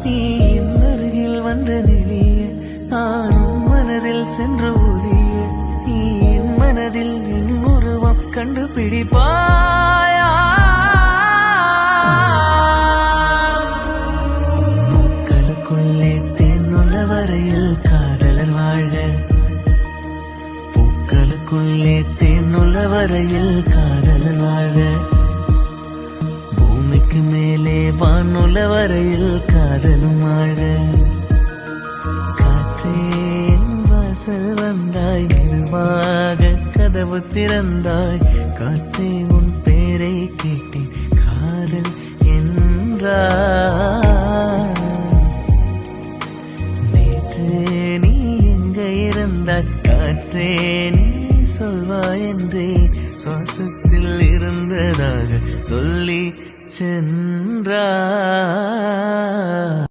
நீ என் அருகில் வந்த நிலைய நானும் மனதில் சென்று ஒலிய நீ என் மனதில் என் உருவம் கண்டுபிடிப்பாயா பூக்களுக்குள்ளே தேனுள்ள வரையில் காதலர் வாழ பூக்களுக்குள்ளே தேனுள்ள வரையில் காதலர் வாழ பூமிக்கு மேலே வானுள்ள வரையில் காதலும் வாழ காற்றே என் வாசல் வந்தாய் மெதுவாக கதவு திறந்தாய் காற்றே உன் பேரை கேட்டேன் காதல் என்றாய் நேற்று நீ எங்க இருந்தாய் காற்றே நீ சொல்வாய் என்றே சுவாசத்தில் இருந்ததாக சொல்லி சென்றாய்